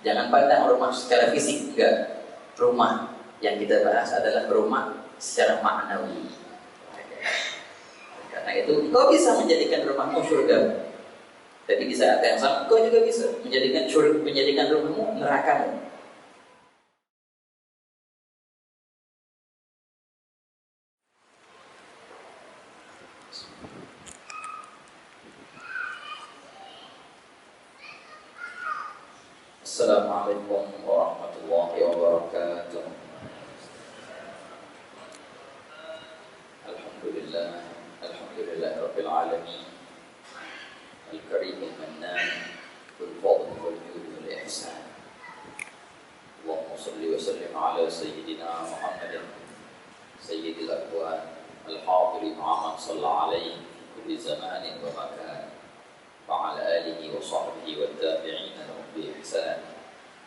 Jangan pandang rumah secara fisik, enggak. Rumah yang kita bahas adalah rumah secara maknawi. Karena itu engkau bisa menjadikan rumahmu surga. Tapi di saat yang sama engkau juga bisa menjadikan rumahmu neraka. Assalamualaikum warahmatullahi wabarakatuh. Alhamdulillah rabbil alamin. Al-Karim al-Mannan, bil-fadl wal-jud wal-ihsan. Allahumma salli wa sallim ala sayyidina Muhammadin sayyidil akwan al-hadiri ma'aman salla alaihi kulli zamanin wa makan wa ala alihi wa sahbihi wa tabi'ina lahum bi ihsan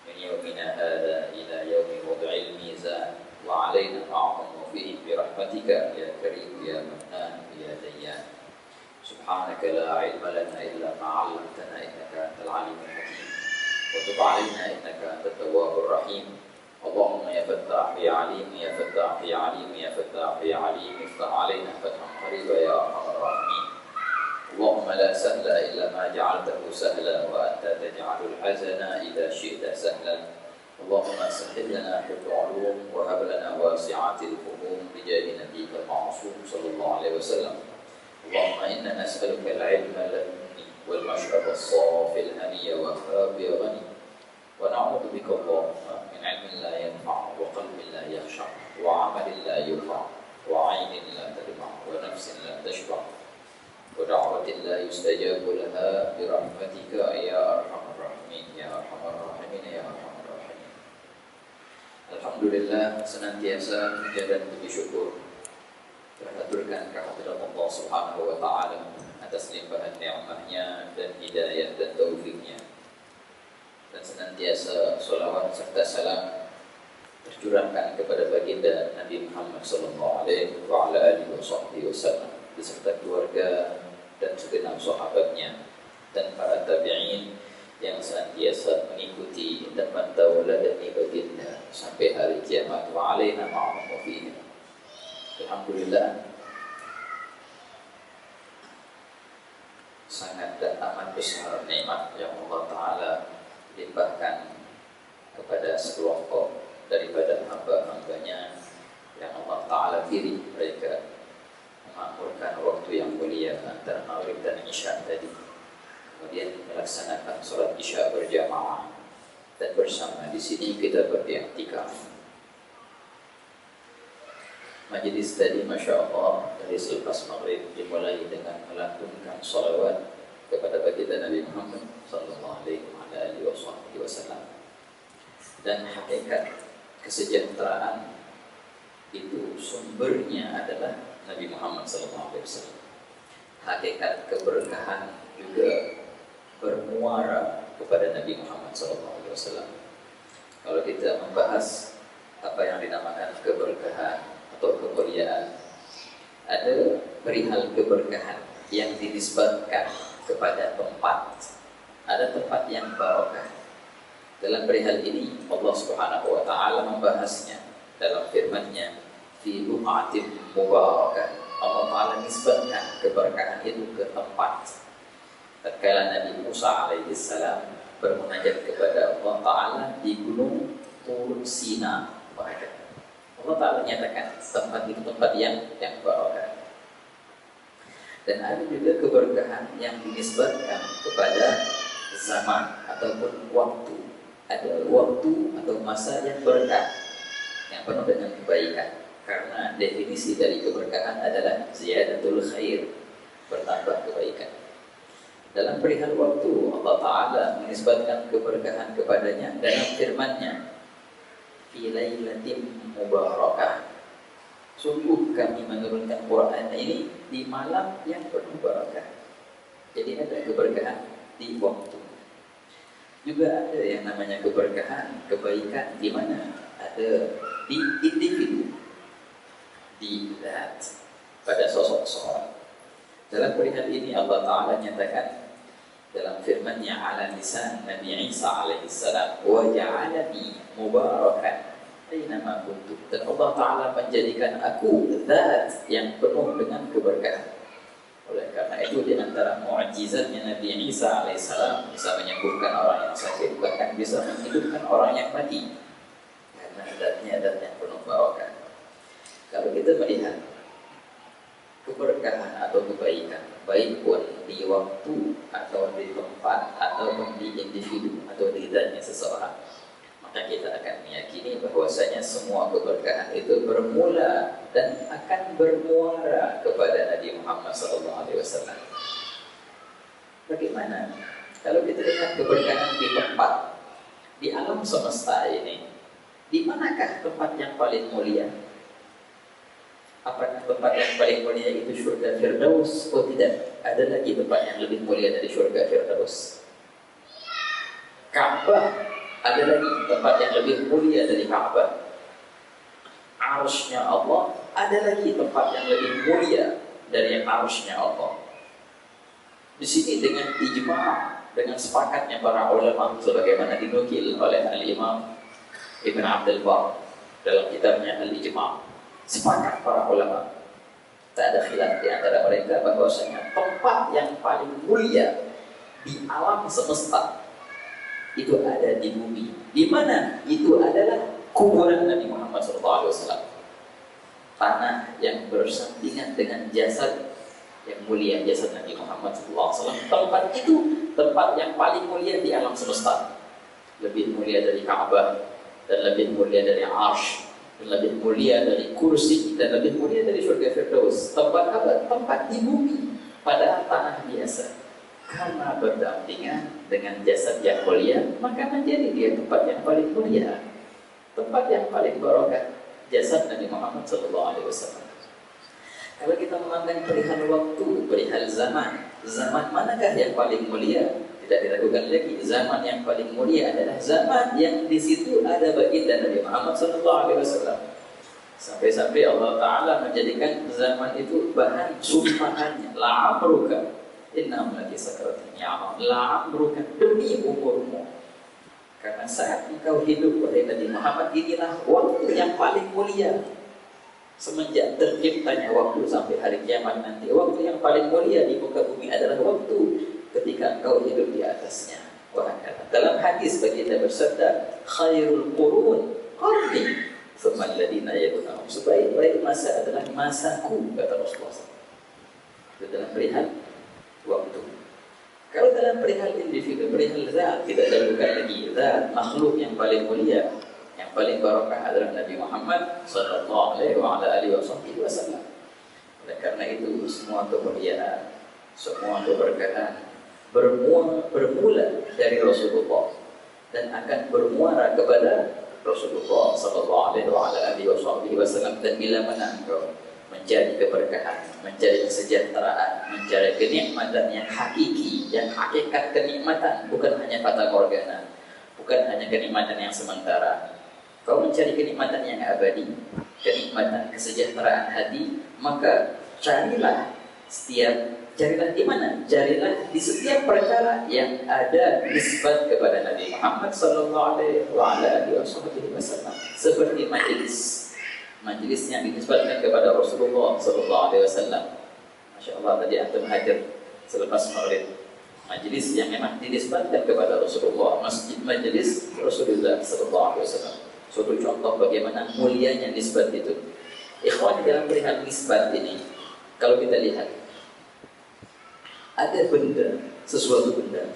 min yawmina hadha ila yawmi wad'il mizan wa alaina ma'ahum fihi bi rahmatika ya karim ya mannan ya dayyan. Subhanaka la ilma lana illa ma 'allamtana innaka antal alimul hakim wa tub 'alaina innaka antat tawwabur rahim. Allahumma ya fattah ya alim ya fattah ya alim ya fattah ya alim iftah 'alaina fathan qariba ya arhamar rahimin. Allahumma la sahla illa ma ja'altahu sahla wa anta taj'alul hazana idza syi'ta sahlan. Allahumma sahhil lana fil 'ulum wa hab lana wasi'atil fuhum bi jahi nabiyyikal ma'sum sallallahu alaihi wasallam. Allahumma inna nas'aluka al-'ilma al-ladunni wal mashrab as-safi al-hani wa khabi ghani wa na'udzu bika Allahumma min 'ilmin la yanfa' wa qalbin la yakhsha wa 'amalin la yurfa' wa 'aynin la tadma' wa nafsin la tashba' wa da'watin la yustajabu laha bi rahmatika ya arhamar rahimin ya arhamar rahimin ya arhamar rahimin. Alhamdulillah, senantiasa puja dan puji syukur terhaturkan kehadirat Allah Subhanahu wa taala atas limpahan nikmatnya dan hidayah dan taufiknya. Dan senantiasa salawat serta salam tercurahkan kepada baginda Nabi Muhammad sallallahu alaihi wa ala alihi wasallam beserta keluarga dan segenap sahabatnya dan para tabi'in yang senantiasa mengikuti dan mentauladani baginda sampai hari kiamat wa alaina ma'ahum fihi. Alhamdulillah, sangat dan amat besar nikmat yang Allah Ta'ala limpahkan kepada sekelompok daripada hamba-hambanya yang Allah Ta'ala pilih mereka memakmurkan waktu yang mulia antara maghrib dan isya tadi, kemudian melaksanakan sholat isya berjamaah dan bersama di sini kita beriktikaf. Majelis tadi Masya Allah dari selepas maghrib dimulai dengan melantunkan salawat kepada baginda Nabi Muhammad sallallahu alaihi wasallam. Dan hakikat kesejahteraan itu sumbernya adalah Nabi Muhammad sallallahu alaihi wasallam. Hakikat keberkahan juga bermuara kepada Nabi Muhammad sallallahu alaihi wasallam. Kalau kita membahas apa yang dinamakan keberkahan atau kemuliaan, ada perihal keberkahan yang dinisbatkan kepada tempat. Ada tempat yang barokah. Dalam perihal ini Allah Subhanahu wa taala membahasnya dalam firman-Nya fi buqatin mubarakah. Allah Taala nisbatkan keberkahan itu ke tempat. Tatkala Nabi Musa alaihissalam bermunajat kepada Allah Taala di gunung Tur Sina, Allah Ta'ala nyatakan tempat itu tempat yang barokah. Dan ada juga keberkahan yang dinisbatkan kepada zaman ataupun waktu. Ada waktu atau masa yang berkah, yang penuh dengan kebaikan. Karena definisi dari keberkahan adalah ziyadatul khair, bertambah kebaikan. Dalam perihal waktu, Allah Ta'ala menisbatkan keberkahan kepadanya dalam firman-Nya, fi lailatin mubarakah. Sungguh kami menurunkan Quran ini di malam yang penuh barakah. Jadi ada keberkahan di waktu. Juga ada yang namanya keberkahan, kebaikan di mana? Ada di individu, di zat, pada sosok seorang. Dalam perihal ini Allah Ta'ala nyatakan dalam firman-Nya ala lisan Nabi Isa alaihi salam, wa ja'alani mubarakan aynama kuntu, dan Allah Ta'ala menjadikan aku zat yang penuh dengan keberkahan. Oleh karena itu di antara mukjizatnya Nabi Isa alaihissalam bisa menyembuhkan orang yang sakit, bahkan bisa menghidupkan orang yang mati, karena zatnya zat yang penuh barokah. Kalau kita melihat keberkahan atau kebaikan, baik pun di waktu atau di tempat ataupun di individu atau di zatnya seseorang, maka kita akan meyakini bahwasanya semua keberkahan itu bermula dan akan bermuara kepada Nabi Muhammad SAW. Bagaimana? Kalau kita lihat keberkahan di tempat, di alam semesta ini, di manakah tempat yang paling mulia? Apakah tempat yang paling mulia itu surga Firdaus? Oh tidak, ada lagi tempat yang lebih mulia dari surga Firdaus. Ka'bah, ada lagi tempat yang lebih mulia dari Ka'bah. Arsy-Nya Allah, ada lagi tempat yang lebih mulia dari Arsy-Nya Allah. Di sini dengan ijma', dengan sepakatnya para ulama, sebagaimana dinukil oleh Al-Imam Ibn Abdul Bar dalam kitabnya Al-Ijma'. Sepakat para ulama, tak ada khilaf di antara mereka bahwasanya tempat yang paling mulia di alam semesta itu ada di bumi. Di mana? Itu adalah kuburan Nabi Muhammad SAW. Tanah yang bersampingan dengan jasad yang mulia, jasad Nabi Muhammad SAW. Tempat itu tempat yang paling mulia di alam semesta, lebih mulia dari Ka'bah, dan lebih mulia dari Arsy, dan lebih mulia dari kursi, dan lebih mulia dari surga Firdaus. Tempat apa? Tempat di bumi, padahal tanah biasa. Karena berdampingan dengan jasad yang mulia, maka menjadi dia tempat yang paling mulia, tempat yang paling barokah, jasad Nabi Muhammad SAW. Kalau kita memandang perihal waktu, perihal zaman, zaman manakah yang paling mulia? Tidak diragukan lagi, zaman yang paling mulia adalah zaman yang di situ ada baginda Nabi Muhammad SAW. Sampai-sampai Allah Ta'ala menjadikan zaman itu bahan sumpahannya. La'amruka innahum lagi sakaratin ya'am. La'amruka, demi umurmu, karena saat engkau hidup wahai Nabi Muhammad, inilah waktu yang paling mulia. Semenjak terciptanya waktu sampai hari kiamat nanti, waktu yang paling mulia di muka bumi adalah waktu ketika engkau hidup di atasnya. Dalam hadis baginda bersabda, khairul qurun qarni tsumma alladziina yalunahum. Sebaik-baik masa adalah masaku, kata Rasulullah SAW. Itu dalam perihal waktu. Kalau dalam perihal individu, perihal zat, kita dahulukan lagi zat makhluk yang paling mulia, yang paling barokah adalah Nabi Muhammad sallallahu alaihi wasallam. Oleh karena itu semua kemuliaan, semua keberkahan bermula dari Rasulullah dan akan bermuara kepada Rasulullah sallallahu alaihi wasallam. Dan bila mana engkau mencari keberkahan, mencari kesejahteraan, mencari kenikmatan yang hakiki, yang hakikat kenikmatan, bukan hanya fata morgana, bukan hanya kenikmatan yang sementara. Kau mencari kenikmatan yang abadi, kenikmatan kesejahteraan hati, maka carilah di mana? Carilah di setiap perkara yang ada nisbat kepada Nabi Muhammad sallallahu alaihi wasallam. Seperti majelis yang dinisbatkan kepada Rasulullah sallallahu alaihi wasallam. Masya Allah, tadi antum hadir selepas maghrib. Majelis yang memang dinisbatkan kepada Rasulullah, masjid majelis Rasulullah sallallahu alaihi wasallam. Suatu contoh bagaimana mulianya nisbat itu. Ikhwan, dalam perihal nisbat ini, kalau kita lihat ada benda, suatu benda,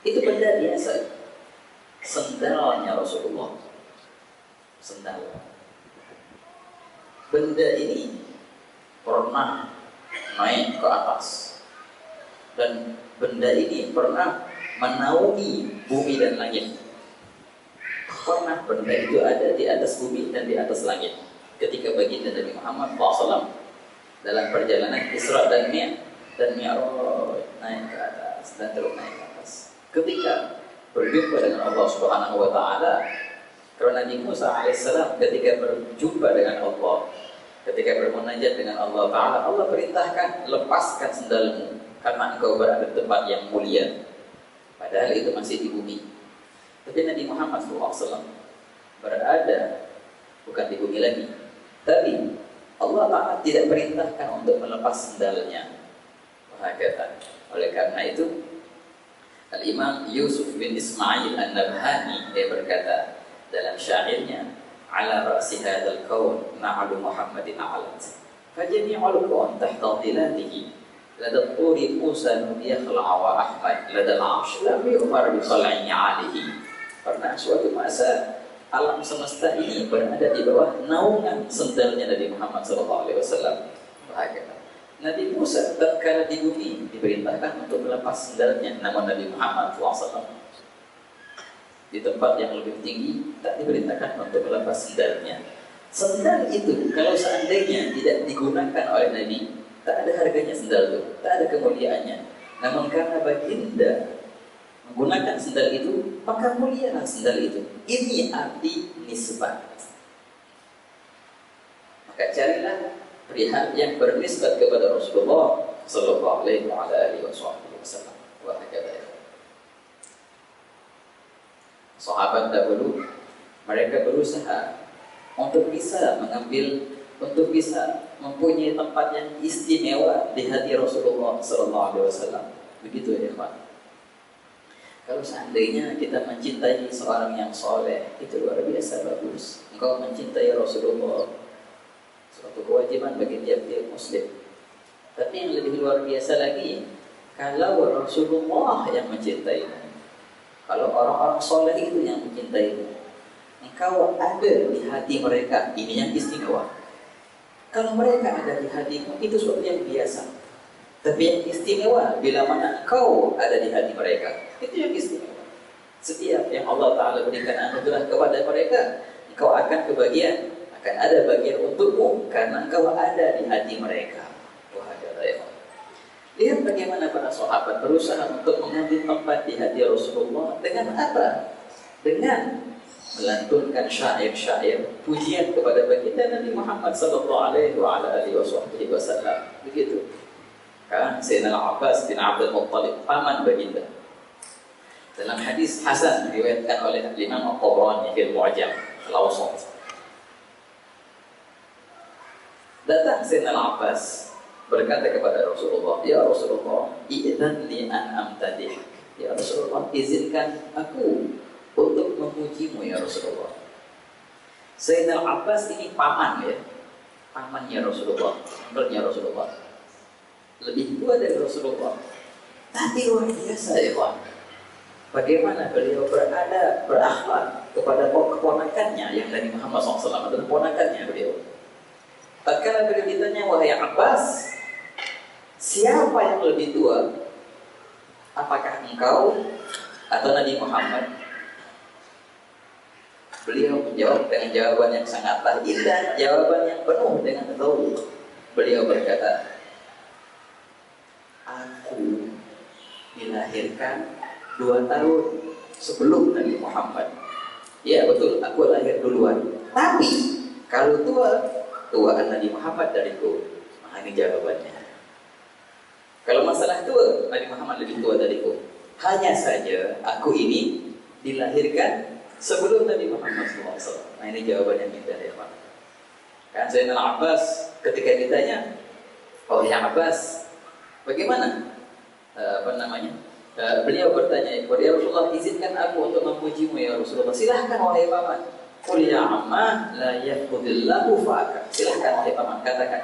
itu benda biasa. Sendalnya Rasulullah, sendal. Benda ini pernah naik ke atas, dan benda ini pernah menaungi bumi dan langit. Pernah benda itu ada di atas bumi dan di atas langit. Ketika baginda Nabi Muhammad SAW dalam perjalanan Isra dan Mi'raj naik ke atas dan terus naik ke atas. Ketika berjumpa dengan Allah Subhanahu wa Ta'ala, karena Nabi Musa alaihissalam ketika berjumpa dengan Allah, ketika bermunajat dengan Allah Ta'ala, Allah perintahkan, lepaskan sendalmu karena engkau berada di tempat yang mulia. Padahal itu masih di bumi. Tapi Nabi Muhammad SAW berada bukan di bumi lagi. Tapi Allah Ta'ala tidak perintahkan untuk melepas sendalnya. Wahakata. Oleh karena itu Al-Imam Yusuf bin Ismail An-Nabhani dia berkata dalam syairnya, ala ra'si hadzal kaun na'lu Muhammadin alat fajami'ul kaun tahta dhilatihi lada turi Musa yakhla wa Ahmad lada al-'arsh lam yu'mar bi khal'i 'alihi. Karena suatu masa alam semesta ini berada di bawah naungan sendalnya Nabi Muhammad SAW. Bahagia. Nabi Musa tatkala di bumi diperintahkan untuk melepas sendalnya, namun Nabi Muhammad SAW di tempat yang lebih tinggi tak diperintahkan untuk melepas sendalnya. Sendal itu kalau seandainya tidak digunakan oleh Nabi, tak ada harganya sendal itu, tak ada kemuliaannya. Namun karena baginda menggunakan sendal itu, maka mulialah sendal itu. Ini arti nisbat. Maka carilah perihal yang bernisbat kepada Rasulullah Sallallahu Alaihi Wasallam. Sahabat dahulu mereka berusaha untuk bisa mengambil, untuk bisa mempunyai tempat yang istimewa di hati Rasulullah Sallallahu Alaihi Wasallam. Begitu ya, ikhwan. Kalau seandainya kita mencintai seorang yang soleh, itu luar biasa bagus. Engkau mencintai Rasulullah, suatu kewajiban bagi tiap-tiap muslim. Tapi yang lebih luar biasa lagi, kalau Rasulullah yang mencintaimu, kalau orang-orang soleh itu yang mencintaimu, engkau ada di hati mereka, ini yang istimewa. Kalau mereka ada di hatimu, itu suatu yang biasa. Tapi yang istimewa bila mana engkau ada di hati mereka, itu yang istimewa. Setiap yang Allah Ta'ala berikan anugerah kepada mereka, engkau akan kebagian, akan ada bagian untukmu karena engkau ada di hati mereka. Lihat bagaimana para sahabat berusaha untuk mengambil tempat di hati Rasulullah dengan apa? Dengan melantunkan syair-syair pujian kepada baginda Nabi Muhammad Sallallahu Alaihi Wasallam. Begitu. Kan Sayyidina Al-Abbas bin Abdul Muttalib, paman baginda. Dalam hadis hasan diriwayatkan oleh Imam At-Tabrani fil Mu'jam Al-Awsat. Datang Sayyidina Al-Abbas berkata kepada Rasulullah, ya Rasulullah, i'dzan li an amtadih. Ya Rasulullah, izinkan aku untuk memujimu ya Rasulullah. Sayyidina Al-Abbas ini paman ya, pamannya Rasulullah, umpilnya Rasulullah. Lebih tua dari Rasulullah, tapi luar biasa ya Pak. Bagaimana beliau berakhlak kepada keponakannya yang dari Muhammad SAW, adalah keponakannya beliau. Tatkala beliau ditanya, wahai Abbas, siapa yang lebih tua? Apakah engkau atau Nabi Muhammad? Beliau menjawab dengan jawaban yang sangatlah indah, jawaban yang penuh dengan tahu. Beliau berkata, aku dilahirkan 2 tahun sebelum Nabi Muhammad. Ya betul, aku lahir duluan. Tapi kalau tuaan Nabi Muhammad dariku. Nah, ini jawabannya. Kalau masalah tua, Nabi Muhammad lebih tua dariku. Hanya saja aku ini dilahirkan sebelum Nabi Muhammad SAW. Nah, ini jawaban yang indah ya Pak. Kan Sayyidina Abbas ketika ditanya, oh ya Abbas, bagaimana? Beliau bertanya, ya Rasulullah, izinkan aku untuk memujimu ya Rasulullah. Silahkan wahai paman. Qul ya amma la yafudillahu fa'aka. Silahkan wahai paman, katakan.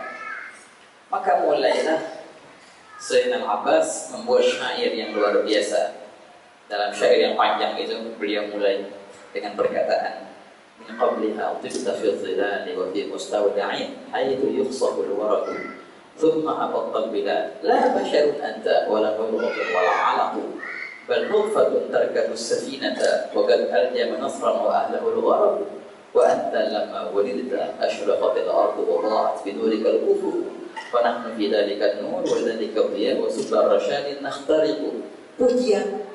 Maka mulailah Sayyidina Abbas membuat syair yang luar biasa. Dalam syair yang panjang itu beliau mulai dengan perkataan, min qabliha utibta fi dhilali wa fi mustawda'in haythu yukhsabu al-waraqu ثم هبط البلاد لا بشر أنت ولا مروة ولا علق بل نطفة تركب السفينة وقد ألجم نصرا وأهله الغرق وأنت لما ولدت أشرقت الأرض وضاعت بنورك الأفق فنحن في ذلك النور وذلك الضياء وسبل الرشاد نخترق. Pujian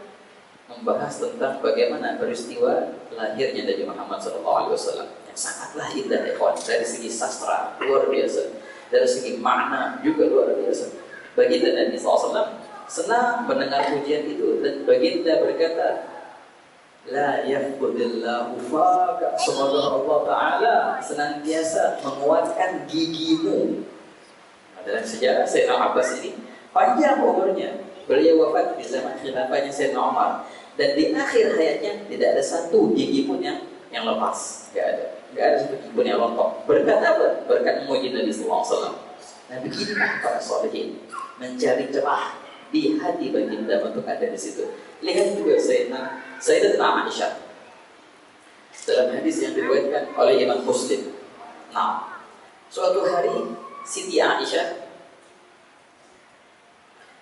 membahas tentang bagaimana peristiwa lahirnya Nabi Muhammad SAW yang sangatlah indah dari segi sastra luar biasa, dari segi makna juga luar biasa. Baginda Nabi SAW senang mendengar pujian itu, dan baginda berkata, la yafqudillahu faka, semoga Allah Ta'ala senantiasa menguatkan gigimu. Nah, dalam sejarah Sayyidina Abbas ini panjang umurnya, beliau wafat di zaman khilafahnya Sayyidina Umar, dan di akhir hayatnya tidak ada satu gigi pun yang lepas, nggak ada satu gigi pun yang rontok. Berkat apa? Berkat memuji Nabi Sallallahu Alaihi Wasallam. Nah, beginilah para sholihin mencari celah di hati baginda untuk ada di situ. Lihat juga Sayyidatina Aisyah dalam hadis yang diriwayatkan oleh Imam Muslim. Nah, suatu hari Siti Aisyah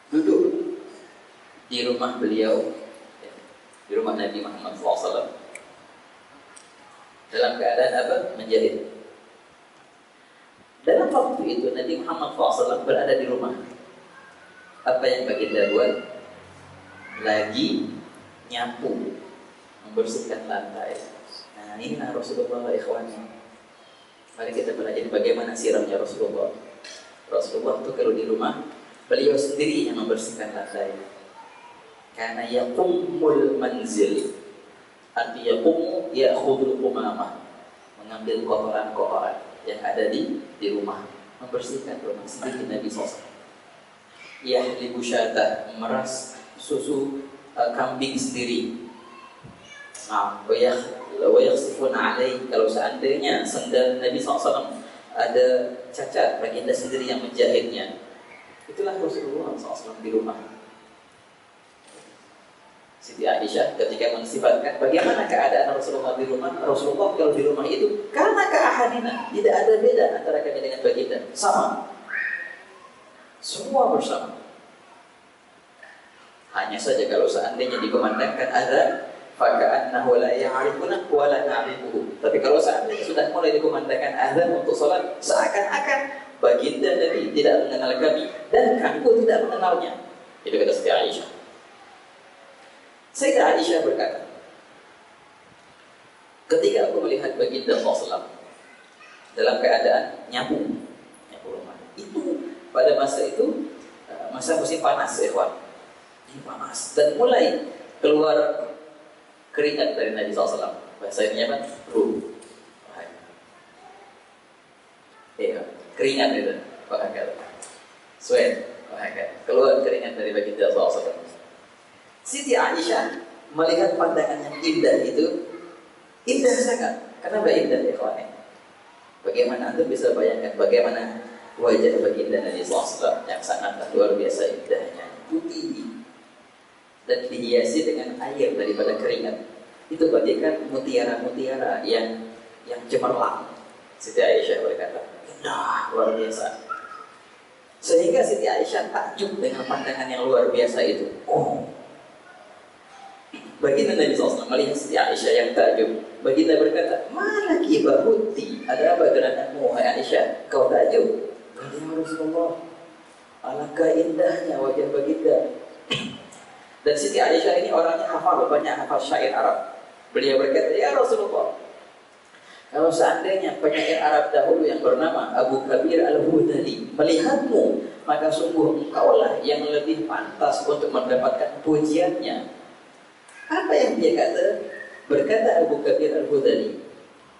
duduk di rumah beliau, di rumah Nabi Muhammad SAW, dalam keadaan apa? Menjahit. Dalam waktu itu Nabi Muhammad SAW berada di rumah. Apa yang baginda buat? Lagi nyapu, membersihkan lantai. Nah, inilah Rasulullah, ikhwani. Mari kita belajar bagaimana siramnya Rasulullah. Rasulullah itu kalau di rumah, beliau sendiri yang membersihkan lantai. Karena yaqumul manzil, arti yaqumu ya'khudul qumamah, mengambil kotoran-kotoran yang ada di rumah, membersihkan rumah sendiri Nabi SAW. Yahlibu syatah, memeras susu kambing sendiri. Nah, wa yakhsifuna alaih, kalau seandainya sendal Nabi SAW ada cacat, baginda sendiri yang menjahitnya. Itulah Rasulullah SAW di rumah. Siti Aisyah ketika mensifatkan bagaimana keadaan Rasulullah di rumah, Rasulullah kalau di rumah itu karena keahadina, tidak ada beda antara kami dengan baginda, sama, semua bersama. Hanya saja kalau seandainya dikumandangkan azan, faka'annahu la ya'rifuna wa la na'rifuhu. Tapi kalau seandainya sudah mulai dikumandangkan azan untuk sholat, seakan-akan baginda Nabi tidak mengenal kami dan kami pun tidak mengenalnya. Itu kata Siti Aisyah. Sayyidah Aisyah berkata, ketika aku melihat baginda SAW dalam keadaan nyapu rumah, itu pada masa itu masa musim panas, panas, dan mulai keluar keringat dari Nabi SAW. Bahasanya apa? Ruh. Iya, keringat itu. Sweat. Keluar keringat dari baginda SAW. Siti Aisyah melihat pandangan yang indah itu, indah sangat. Kenapa indah, ya kawan? Bagaimana Anda bisa bayangkan bagaimana wajah baginda Nabi SAW yang sangat luar biasa indahnya, putih dan dihiasi dengan air daripada keringat. Itu bagaikan mutiara-mutiara yang cemerlang. Siti Aisyah berkata, indah, luar biasa. Sehingga Siti Aisyah takjub dengan pandangan yang luar biasa itu. Baginda Nabi SAW melihat Siti Aisyah yang takjub. Baginda berkata, malaki bahuti, ada apa geranganmu, hai Aisyah? Kau takjub? Ya Rasulullah, alangkah indahnya wajah baginda. Dan Siti Aisyah ini orangnya banyak hafal syair Arab. Beliau berkata, ya Rasulullah, kalau seandainya penyair Arab dahulu yang bernama Abu Kabir Al-Hudali melihatmu, maka sungguh engkaulah yang lebih pantas untuk mendapatkan pujiannya. Apa yang dia kata? Berkata Abu Kabir Al-Hudali,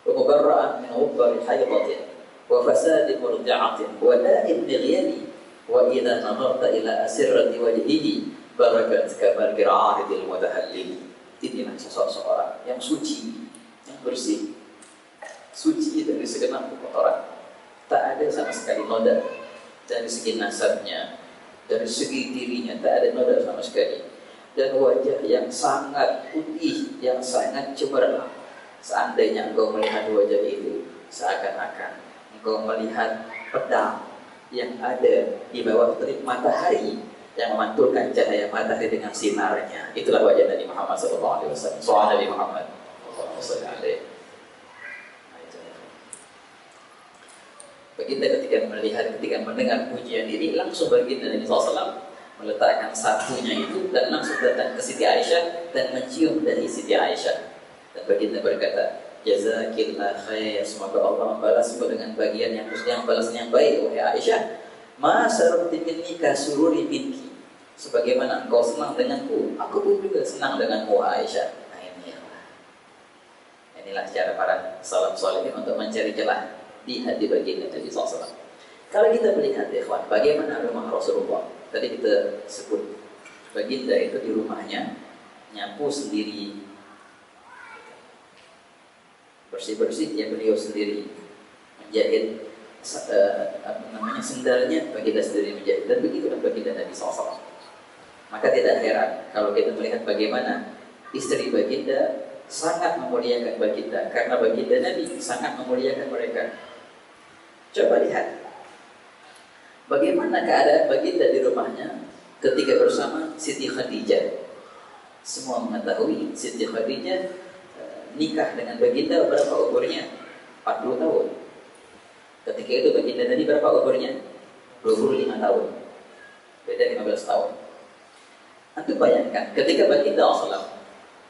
wa mubarra'an min ubbari haydatin wa fasadi murja'atin wa da'ib nighyani wa idha nadarta ila asirrati wajhihi barakat kabargir aridil mutahallili. Inilah seseorang yang suci, yang bersih, suci dari segenap kotoran, tak ada sama sekali noda dari segi nasabnya, dari segi dirinya tak ada noda sama sekali, dan wajah yang sangat putih, yang sangat cemerlang. Seandainya engkau melihat wajah itu, seakan-akan engkau melihat pedang yang ada di bawah terik matahari yang memantulkan cahaya matahari dengan sinarnya. Itulah wajah Nabi Muhammad SAW. Soal Nabi Muhammad SAW. Baginda ketika mendengar pujian ini, langsung baginda Nabi SAW meletakkan sapunya itu dan langsung datang ke Siti Aisyah dan mencium dari Siti Aisyah. Dan baginda berkata, jazakillah khair, semoga Allah membalasmu dengan bagian yang balasnya yang baik, wahai Aisyah. Ma sarabti minni kasururi minki, Sebagaimana engkau senang denganku, aku pun juga senang denganmu Aisyah. Nah ini ya, inilah cara para salaf salihin untuk mencari celah di hati baginda Nabi SAW. Kalau kita melihat ikhwan, bagaimana rumah Rasulullah, tadi kita sebut baginda itu di rumahnya nyapu sendiri, bersih-bersih ya beliau sendiri, menjahit sendalnya baginda sendiri menjahit, dan begitulah baginda Nabi SAW. Maka tidak heran kalau kita melihat bagaimana istri baginda sangat memuliakan baginda, karena baginda Nabi sangat memuliakan mereka. Coba lihat bagaimana keadaan baginda di rumahnya ketika bersama Siti Khadijah. Semua mengetahui Siti Khadijah nikah dengan baginda berapa umurnya? 40 tahun. Ketika itu baginda Nabi berapa umurnya? 25 tahun. Beda 15 tahun. Antum bayangkan ketika baginda SAW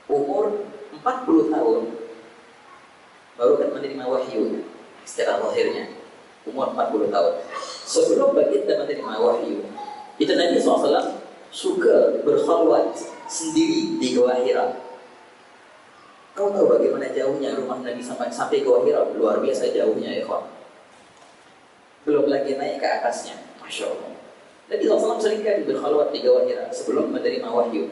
umur 40 tahun baru kan menerima wahyu secara lahirnya, umur 40 tahun. Sebelum baginda menerima wahyu, itu Nabi SAW suka berkhalwat sendiri di Gua Hira. Kau tahu bagaimana jauhnya rumah Nabi sampai Gua Hira? Luar biasa jauhnya ya kawan. Belum lagi naik ke atasnya, Masya Allah. Nabi SAW seringkali berkhalwat di Gua Hira sebelum menerima wahyu.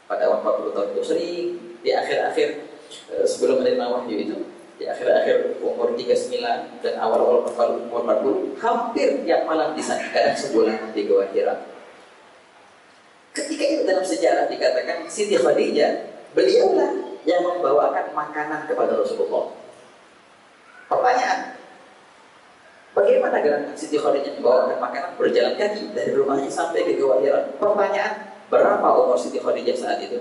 Pada umur 40 tahun itu sering, di akhir-akhir sebelum menerima wahyu itu, di akhir-akhir umur 39 dan awal-awal umur 40, hampir tiap malam di sana, kadang sebulan di Gua Hira. Ketika itu dalam sejarah dikatakan Siti Khadijah, beliaulah yang membawakan makanan kepada Rasulullah. Pertanyaan, bagaimana gerakan Siti Khadijah membawakan makanan? Berjalan kaki dari rumahnya sampai ke Gua Hira. Pertanyaan, berapa umur Siti Khadijah saat itu?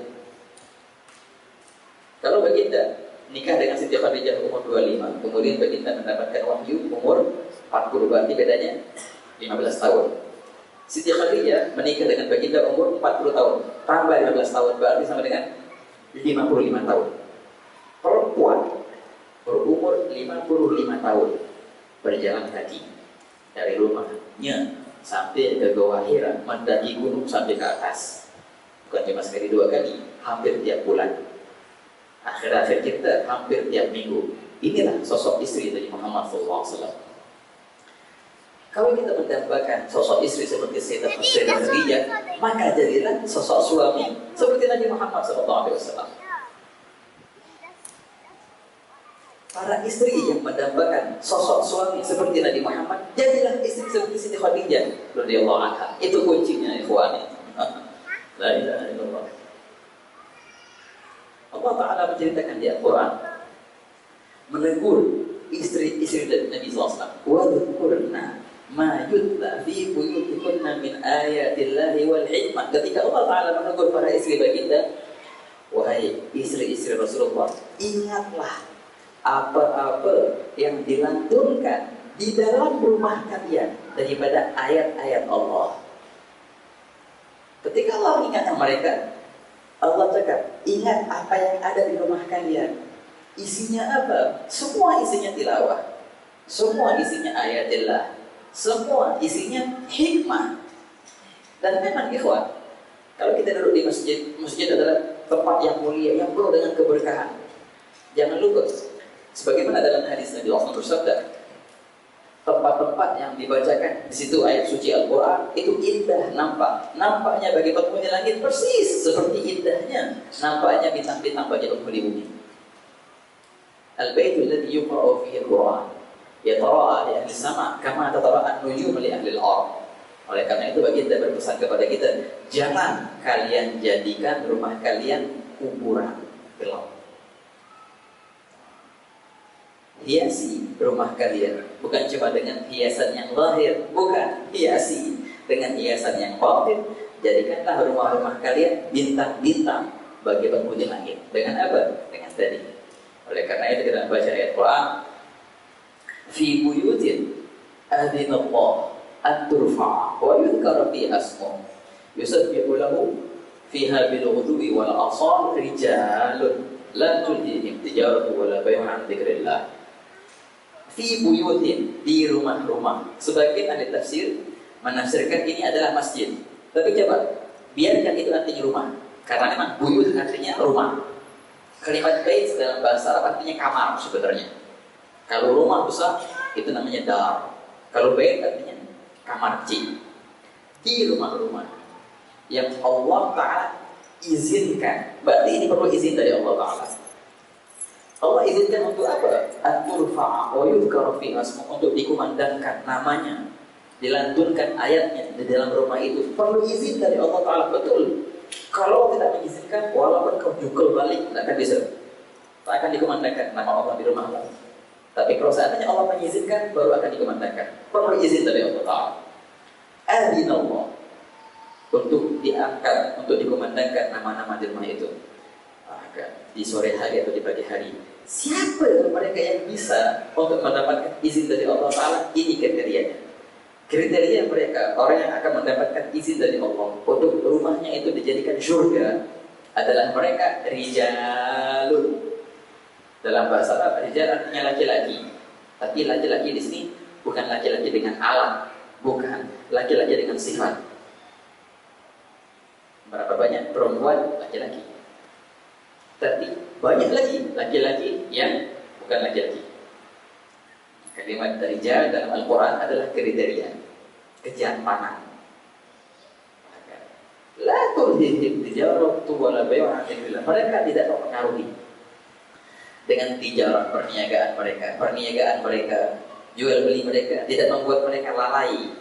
Kalau baginda nikah dengan Siti Khadijah umur 25, kemudian baginda mendapatkan wahyu umur 40, berarti bedanya 15 tahun. Siti Khadijah menikah dengan baginda umur 40 tahun, tambah 15 tahun, berarti sama dengan 55 tahun. Perempuan berumur 55 tahun berjalan kaki dari rumahnya sampai ke Gua Hira, mendaki gunung sampai ke atas. Bukan cuma sekali dua kali, hampir tiap bulan. Akhir-akhir kita hampir tiap minggu. Inilah sosok istri dari Muhammad SAW. Kalau kita mendambakan sosok istri seperti Sayyidah Khadijah, maka jadilah sosok suami seperti Nabi Muhammad SAW. Para istri yang mendambakan sosok suami seperti Nabi Muhammad, jadilah istri seperti Siti Khadijah radhiyallahu anha. Itu kuncinya, ikhwani. La ilaha illallah. Allah Ta'ala menceritakan di Al-Quran, menegur istri-istri dari Nabi SAW. وَذُكُرْنَا مَا يُتْلَى فِي بُيُوتِكُنَّ مِنْ آيَاتِ اللَّهِ وَالْحِكْمَةِ. Ketika Allah Ta'ala menegur para istri baginda, wahai istri-istri Rasulullah, ingatlah apa-apa yang dilantunkan di dalam rumah kalian daripada ayat-ayat Allah. Ketika Allah mengingatkan mereka, Allah cakap, ingat apa yang ada di rumah kalian. Isinya apa? Semua isinya tilawah, semua isinya ayatillah, semua isinya hikmah. Dan memang ikhwan, kalau kita duduk di masjid, masjid adalah tempat yang mulia, yang penuh dengan keberkahan. Jangan lupa, sebagaimana dalam hadis Nabi Muhammad bersabda, tempat-tempat yang dibacakan di situ ayat suci Al-Quran itu indah nampaknya bagi penghuni langit persis seperti indahnya nampaknya bintang-bintang bagi penghuni bumi. Al-baitul ladzi yuqra'u fihi Al-Quran yatara'a li ahli sama kama tatara'a an-nujum li ahli al-ard. Oleh karena itu baginda berpesan kepada kita, jangan kalian jadikan rumah kalian kuburan gelap. Hiasi rumah kalian bukan cuma dengan hiasan yang lahir, bukan, hiasi dengan hiasan yang batin. Jadikanlah rumah-rumah kalian bintang-bintang bagi penghuni langit. Dengan apa? Dengan tadi. Oleh karena itu kita baca ayat Quran, fi buyutin adzinallah an turfa'a wa yudhkara fiha ismuhu yusabbihu lahu fiha bil ghudwi wal asal rijalun la tulhihim tijaratu wala bay'un an dzikrillah. Fi buyutin, di rumah-rumah. Sebagian ahli tafsir menafsirkan ini adalah masjid. Tapi coba, biarkan itu artinya rumah. Karena memang buyut artinya rumah. Kalimat bait dalam bahasa Arab artinya kamar sebenarnya. Kalau rumah besar, itu namanya dar. Kalau bait artinya kamar kecil. Di rumah-rumah yang Allah Ta'ala izinkan. Berarti ini perlu izin dari Allah Ta'ala. Allah izinkan untuk apa? At-turfa'a wa yudhkara fi asmu, untuk dikumandangkan namanya, dilantunkan ayatnya di dalam rumah itu. Perlu izin dari Allah Ta'ala, betul. Kalau tidak mengizinkan, walaupun kau jukul balik, tidak akan bisa. Tak akan dikumandangkan nama Allah di rumah Allah. Tapi kalau seandainya Allah mengizinkan, baru akan dikumandangkan. Perlu izin dari Allah Ta'ala. Adinallah, untuk diangkat, untuk dikumandangkan nama-nama di rumah itu. Di sore hari atau di pagi hari. Siapa mereka yang bisa untuk mendapatkan izin dari Allah Ta'ala? Ini kriterianya. Kriteria mereka, orang yang akan mendapatkan izin dari Allah untuk rumahnya itu dijadikan surga, adalah mereka rijalun. Dalam bahasa Arab, rijal artinya laki-laki. Tapi laki-laki di sini bukan laki-laki dengan alam, bukan laki-laki dengan sifat. Berapa banyak perempuan laki-laki? Tapi banyak lagi laki-laki yang bukan laki-laki. Kalimat rijal dalam Al-Quran adalah kriteria kejantanan. La tulhihim tijaratu wala bay'un an dzikrillah. Mereka tidak mempengaruhi dengan tijarah, perniagaan mereka, jual beli mereka tidak membuat mereka lalai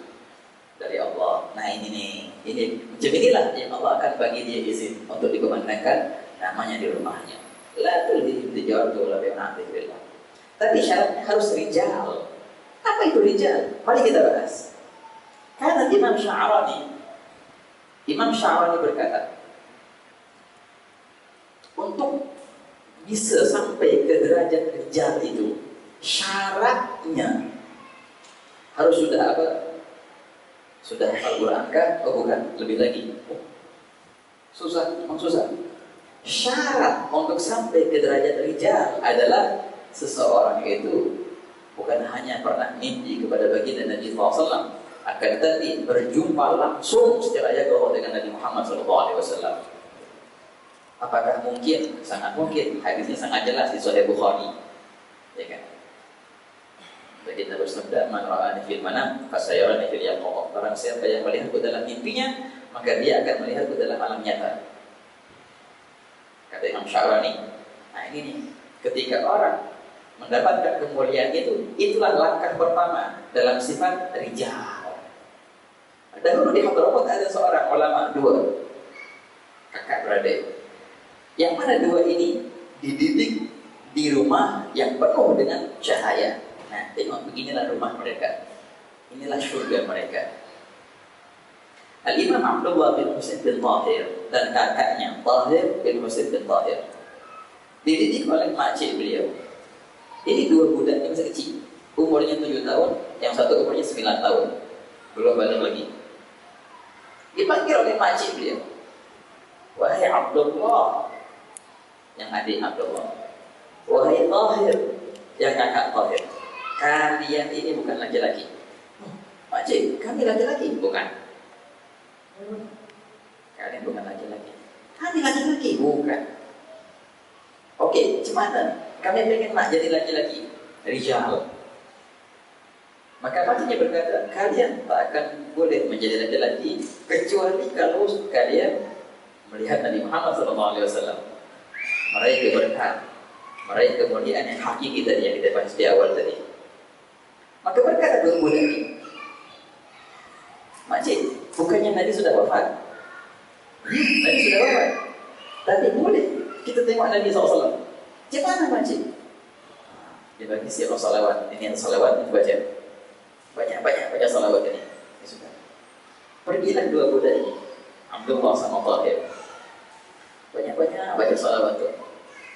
dari Allah. Nah ini inilah yang Allah akan bagi dia izin untuk dikumandangkan namanya di rumahnya. La tulhihim tijaratu wala bay'un an dzikrillah. Tapi syaratnya harus rijal. Apa itu rijal? Mari kita bahas. Karena Imam Sya'rani berkata, untuk bisa sampai ke derajat rijal itu, syaratnya harus sudah apa? Sudah hafal Quran kah? Oh bukan, lebih lagi. Susah. Syarat untuk sampai ke derajat rijal adalah seseorang itu bukan hanya pernah mimpi kepada baginda Nabi SAW, akan tetapi berjumpa langsung secara yaqظah dengan Nabi Muhammad SAW. Apakah mungkin? Sangat mungkin. Hadisnya sangat jelas di Sahih Bukhari, ya kan? Baginda bersabda, "Man ra'ani fil manam fasayarani fil yaqظah." Barang siapa yang melihatku dalam mimpinya, maka dia akan melihatku dalam alam nyata. Kata Imam Sya'rani. Nah ini nih, ketika orang mendapatkan kemuliaan itu, itulah langkah pertama dalam sifat rijal. Dahulu di Hadramaut ada seorang ulama, dua kakak beradik. Yang mana dua ini dididik di rumah yang penuh dengan cahaya. Nah, tengok beginilah rumah mereka. Inilah surga mereka. Al-Imam Abdullah bin Husain bin Tahir dan kakaknya Tahir bin Husain bin Tahir dididik oleh makcik beliau. Ini dua budak yang masih kecil, umurnya 7 tahun, yang satu umurnya 9 tahun, belum balik lagi. Dipanggil oleh makcik beliau, "Wahai Abdullah," yang adik Abdullah, "Wahai Tahir," yang kakak Tahir, "kalian ini bukan laki-laki." "Makcik, kami laki-laki." "Bukan." "Kalian bukan laki-laki." "Kami laki-laki." "Bukan." "Oke, gimana? Kami pengen nak jadi laki-laki, rijal." Maka patinya berkata, kalian tak akan boleh menjadi laki-laki kecuali kalau kalian melihat Nabi Muhammad SAW meraih keberkahan, meraih kemuliaan yang hakiki tadi yang kita bahas di awal tadi. Maka berkata dua budak ini, "Makcik, bukannya Nabi sudah wafat?" "Nabi sudah wafat, tapi boleh kita tengok Nabi SAW." "Gimana makcik?" Dia bagi siapa salawat. Ini yang salawat itu baca. Banyak baca salawat ini. Ya sudah. Pergilah dua budak ini, Abdullah sama Tahir. Banyak baca salawat itu.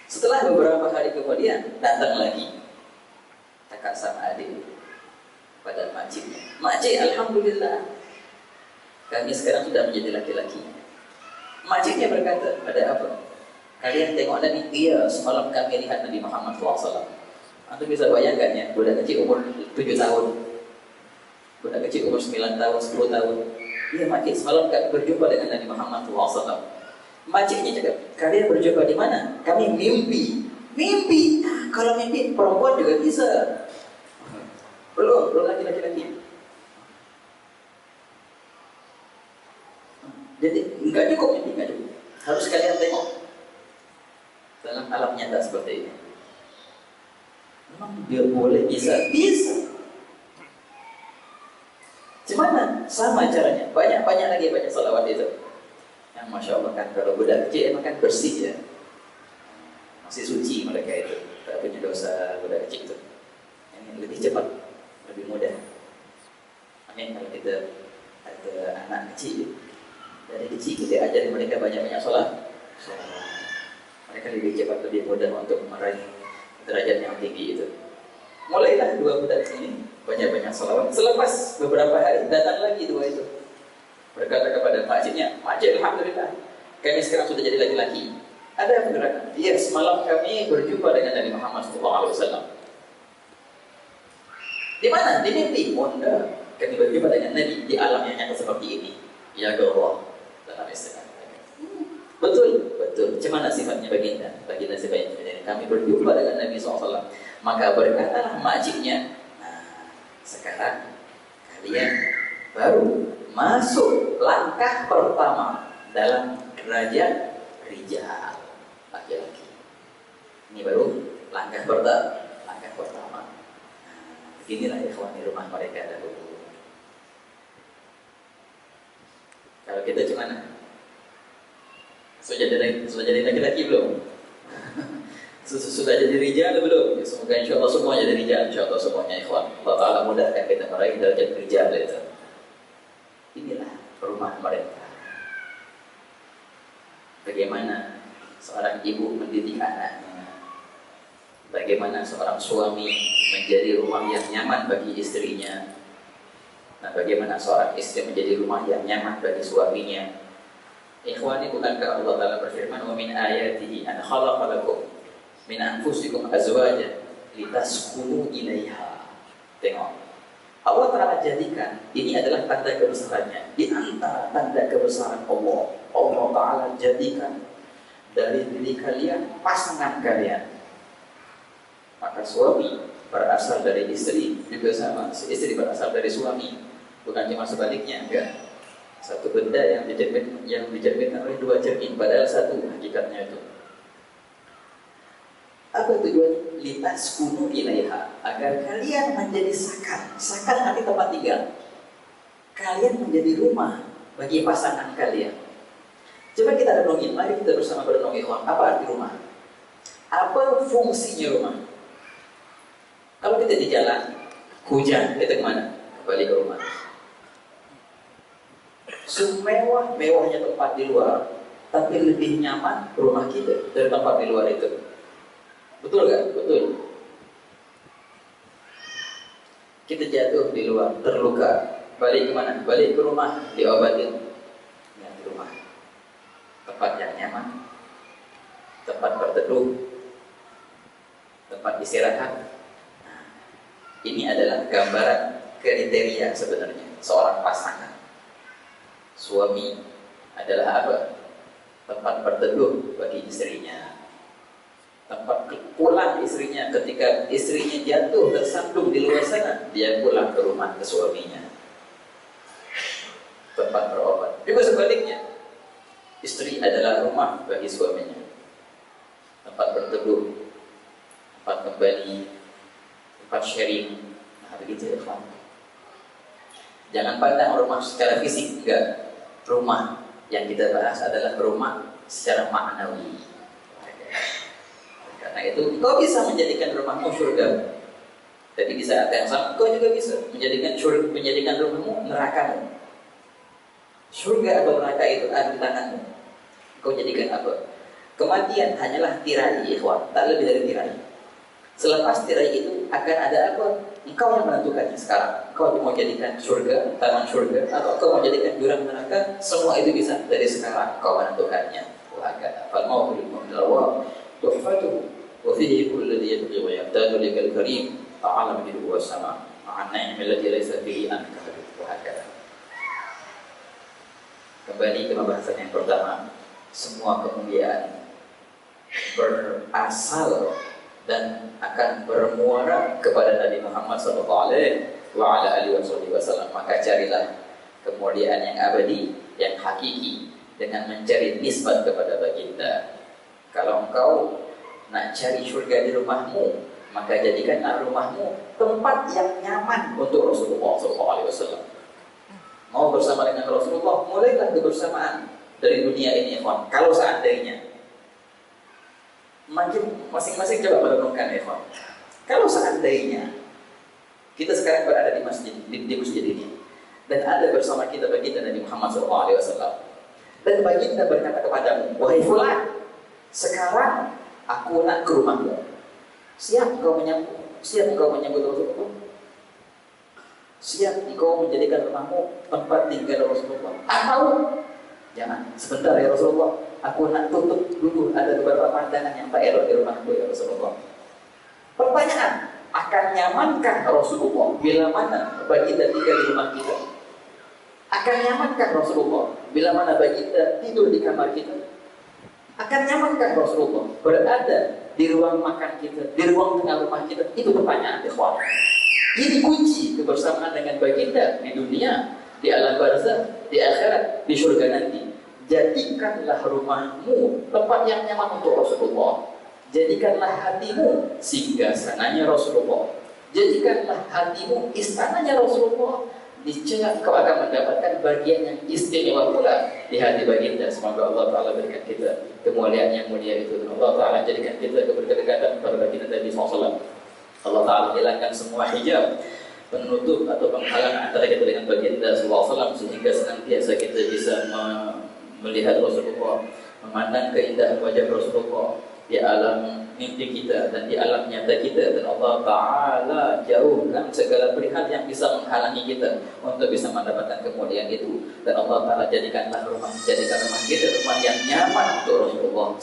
Setelah beberapa hari kemudian datang lagi kakak sama adik pada makciknya. "Makcik, alhamdulillah, kami sekarang sudah menjadi laki-laki." Makciknya berkata, "Ada apa? Kalian tengok Nabi?" "Iya, semalam kami lihat Nabi Muhammad SAW." Anda bisa bayangkan ya, budak kecil umur 7 tahun, budak kecil umur 9 tahun, 10 tahun, Iya makcik, semalam kami berjumpa dengan Nabi Muhammad SAW. Makciknya cakap, kalian berjumpa di mana? Kami mimpi. Mimpi? Kalau mimpi perempuan juga bisa. Belum lagi laki-laki. Jadi enggak cukup mimpi, enggak cukup. Harus kalian tengok dalam alam nyata seperti ini. Memang dia boleh bisa. Gimana? Sama caranya. Banyak lagi banyak salawat itu. Yang masya Allah kan kalau budak kecil emang kan bersih ya, masih suci mereka itu, tak punya dosa budak kecil itu. Yang lebih cepat, lebih mudah. Amin. Kalau kita ada anak kecil, dari kecil kita ajarin mereka banyak sholat. Mereka lebih cepat, lebih mudah untuk meraih derajat yang tinggi itu. Mulailah dua budak ini banyak salawat. Selepas beberapa hari datang lagi dua itu, berkata kepada makciknya, "Makcik, alhamdulillah, kami sekarang sudah jadi laki-laki." Ada penggerakan. Iya, semalam kami berjumpa dengan Nabi Muhammad SAW. Di mana? Di mimpi. Oh enggak, kami berjumpa dengan Nabi di alam yang nyata seperti ini. Ya Allah, dalam istilah. Betul. Cuma sifatnya baginda sifatnya. Kami berjumpa dengan Nabi SAW. Maka berkatalah makciknya, nah sekarang kalian baru masuk langkah pertama dalam derajat rijal, laki-laki. Ini baru langkah pertama. Beginilah ikhwani rumah mereka dahulu. Kalau kita gimana? Sudah jadi laki-laki belum? Sudah jadi rijal belum? Ya, semoga insya Allah semua jadi rijal, insya Allah semuanya ikhwan. Allah Ta'ala mudahkan kita meraih derajat rijal itu. Inilah rumah mereka. Bagaimana seorang ibu mendidik anaknya, bagaimana seorang suami menjadi rumah yang nyaman bagi istrinya, nah bagaimana seorang istri menjadi rumah yang nyaman bagi suaminya. Ikhwani, bukankah Allah Ta'ala berfirman, "Wa min ayatihi an khalaqa lakum min anfusikum azwajan litaskunu ilaiha." Tengok, Allah Ta'ala jadikan ini adalah tanda kebesarannya. Di antara tanda kebesaran Allah Ta'ala jadikan dari diri kalian pasangan kalian. Maka suami berasal dari istri, juga sama, istri berasal dari suami. Bukan cuma sebaliknya, enggak. Satu benda yang dicerminkan oleh dua cermin, padahal satu hakikatnya itu. Apa tujuan? Litaskunu ilaiha, agar kalian menjadi sakan arti tempat tinggal. Kalian menjadi rumah bagi pasangan kalian. Coba kita renungin, mari kita bersama berenung ikhwan. Apa arti rumah? Apa fungsinya rumah? Kalau kita di jalan, hujan, kita kemana? Kembali ke rumah. Semewah-mewahnya tempat di luar, tapi lebih nyaman rumah kita dari tempat di luar itu. Betul gak? Betul. Kita jatuh di luar, terluka, balik kemana? Balik ke rumah, diobatin. Ya, di rumah. Tempat yang nyaman, tempat berteduh, tempat istirahat. Nah, ini adalah gambaran kriteria sebenarnya seorang pasangan. Suami adalah apa? Tempat berteduh bagi istrinya, tempat pulang istrinya ketika istrinya jatuh tersandung di luar sana, dia pulang ke rumah ke suaminya, tempat berobat. Juga sebaliknya, istri adalah rumah bagi suaminya, tempat berteduh, tempat kembali, tempat sharing. Nah begitu ya kawan. Jangan pandang rumah secara fisik, enggak. Rumah yang kita bahas adalah rumah secara maknawi. Karena itu, kau bisa menjadikan rumahmu surga, tapi di saat yang sama, kau juga bisa menjadikan rumahmu nerakamu. Surga atau neraka itu ada di tanganmu. Kau jadikan apa? Kematian hanyalah tirai, ikhwan, tak lebih dari tirai. Selepas tirai itu akan ada apa? Engkau yang menentukannya sekarang. Kau mau jadikan surga, taman surga, atau kau mau jadikan jurang neraka, semua itu bisa dari sekarang kau menentukannya. Wahakata fal mautu lil mu'min tuhfatu wa fihi kullu ladhi yabghi wa yaqtadu likal karim ta'ala minhu wa sama' ma'an na'im alladhi laysa fihi ankar. Wahakata. Kembali ke pembahasan yang pertama, semua kemuliaan berasal dan akan bermuara kepada Nabi Muhammad SAW. Maka carilah kemuliaan yang abadi, yang hakiki, dengan mencari nisbat kepada baginda. Kalau engkau nak cari surga di rumahmu, maka jadikanlah rumahmu tempat yang nyaman untuk Rasulullah SAW. Mau bersama dengan Rasulullah, mulailah kebersamaan dari dunia ini, ikhwan. Kalau seandainya, masing-masing coba merenungkan, ikhwan. Kalau seandainya kita sekarang berada di masjid, di masjid ini, dan ada bersama kita baginda Nabi Muhammad SAW, dan baginda berkata kepadamu, wahai fulan, sekarang aku nak ke rumahmu. Siap engkau menyambut Rasulullah? Siap engkau menjadikan rumahmu tempat tinggal Rasulullah? Atau jangan, sebentar ya Rasulullah, aku nak tutup dulu, ada beberapa pandangan yang tak elok di rumahku ya Rasulullah. Pertanyaan, akan nyamankah Rasulullah bila mana baginda tinggal di rumah kita? Akan nyamankah Rasulullah bila mana baginda tidur di kamar kita? Akan nyamankah Rasulullah berada di ruang makan kita, di ruang tengah rumah kita? Itu pertanyaan, ikhwan. Ini kunci kebersamaan dengan baginda di dunia, di alam barzakh, di akhirat, di surga nanti. Jadikanlah rumahmu tempat yang nyaman untuk Rasulullah. Jadikanlah hatimu singgasananya Rasulullah. Jadikanlah hatimu istananya Rasulullah. Niscaya kau akan mendapatkan bagian yang istimewa pula di hati baginda. Semoga Allah Ta'ala berikan kita kemuliaan yang mulia itu, dan Allah Ta'ala jadikan kita keberkatan kepada baginda Nabi SAW. Allah Ta'ala hilangkan semua hijab, penutup atau penghalang antara kita dengan baginda SAW, sehingga senantiasa kita bisa melihat Rasulullah, memandang keindahan wajah Rasulullah di alam mimpi kita dan di alam nyata kita. Dan Allah Ta'ala jauhkan segala perihal yang bisa menghalangi kita untuk bisa mendapatkan kemuliaan itu. Dan Allah Ta'ala jadikan rumah kita rumah yang nyaman untuk Rasulullah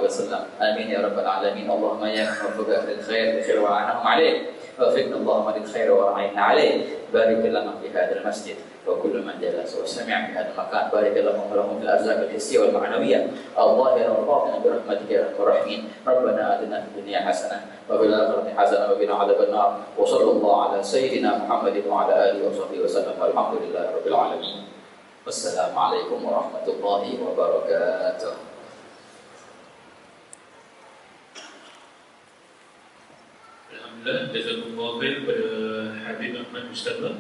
SAW. Amin ya Rabbal Alamin. Allahumma ya rabbuka fil khair wa anahum alaih wa fiqna Allahumma lil khair wa a'inna alaih. Barik lana fi hadzal masjid wa kullu man jalasa wa sami'a fi hadzal makan. Barik lana fil arzaq al-hissiyah wal ma'nawiyyah al-dhahirah wal batinah bi rahmatika ya arhamar rahimin. Rabbana atina fid dunya hasanah wa fil akhirati hasanah wa qina adzaban nar. Wa sallallahu ala sayyidina Muhammadin wa ala alihi wa sahbihi wa sallam. Alhamdulillahi rabbil alamin. Wassalamualaikum warahmatullahi wabarakatuh. Alhamdulillah, jazakumullah khair pada Habib Ahmad Mustafa.